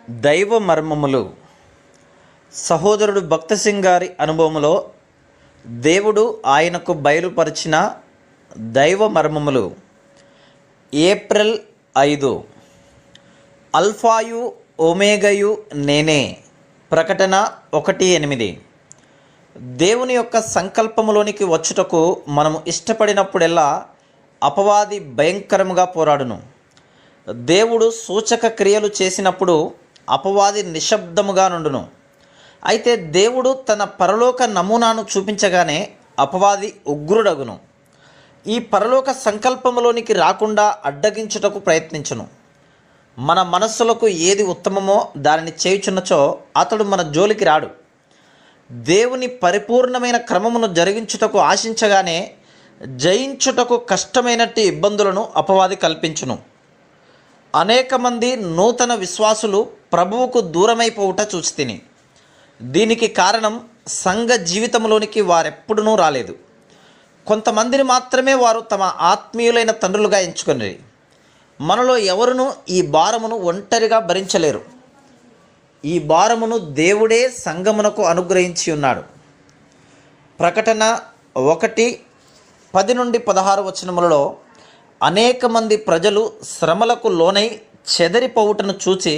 దైవ మర్మములు. సహోదరుడు భక్త సింగ్ గారి అనుభవములో దేవుడు ఆయనకు బయలుపరిచిన దైవ మర్మములు. ఏప్రిల్ 5. అల్ఫాయు ఒమేగయు నేనే. ప్రకటన 1:8. దేవుని యొక్క సంకల్పములోనికి వచ్చుటకు మనము ఇష్టపడినప్పుడెల్లా అపవాది భయంకరముగా పోరాడును. దేవుడు సూచక క్రియలు చేసినప్పుడు అపవాది నిశ్శబ్దముగా నుండును. అయితే దేవుడు తన పరలోక నమూనాను చూపించగానే అపవాది ఉగ్రుడగును. ఈ పరలోక సంకల్పములోనికి రాకుండా అడ్డగించుటకు ప్రయత్నించును. మన మనస్సులకు ఏది ఉత్తమమో దానిని చేయుచున్నచో అతడు మన జోలికి రాడు. దేవుని పరిపూర్ణమైన క్రమమును జరిగించుటకు ఆశించగానే జయించుటకు కష్టమైనట్టి ఇబ్బందులను అపవాది కల్పించును. అనేక మంది నూతన విశ్వాసులు ప్రభువుకు దూరమైపోవుట చూచితిని. దీనికి కారణం సంఘ జీవితంలోనికి వారెప్పుడూ రాలేదు. కొంతమందిని మాత్రమే వారు తమ ఆత్మీయులైన తండ్రులుగా ఎంచుకుని, మనలో ఎవరునూ ఈ భారమును ఒంటరిగా భరించలేరు. ఈ భారమును దేవుడే సంఘమునకు అనుగ్రహించి ఉన్నాడు. ప్రకటన 1:10-16 అనేక మంది ప్రజలు శ్రమలకు లోనై చెదరిపోవుటను చూచి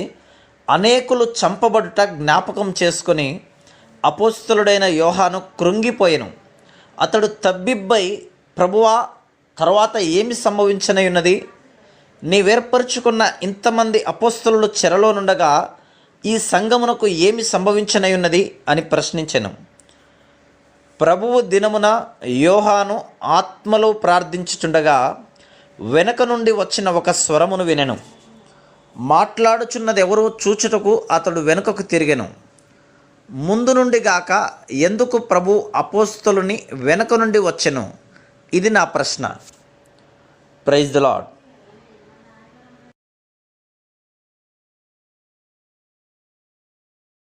అనేకులు చంపబడుట జ్ఞాపకం చేసుకొని అపోస్తలుడైన యోహాను కృంగిపోయెను. అతడు తబ్బిబ్బై, ప్రభువా, తర్వాత ఏమి సంభవించనయున్నది? నీవేర్పరుచుకున్న ఇంతమంది అపోస్తలులు చెరలో నుండగా ఈ సంఘమునకు ఏమి సంభవించనయున్నది అని ప్రశ్నించెను. ప్రభువు దినమున యోహాను ఆత్మలో ప్రార్థించుచుండగా వెనక నుండి వచ్చిన ఒక స్వరమును వినెను. మాట్లాడుచున్నది ఎవరో చూచుటకు అతడు వెనుకకు తిరిగెను. ముందు నుండి గాక ఎందుకు ప్రభు అపోస్తలుని వెనక నుండి వచ్చెను? ఇది నా ప్రశ్న. Praise the lord.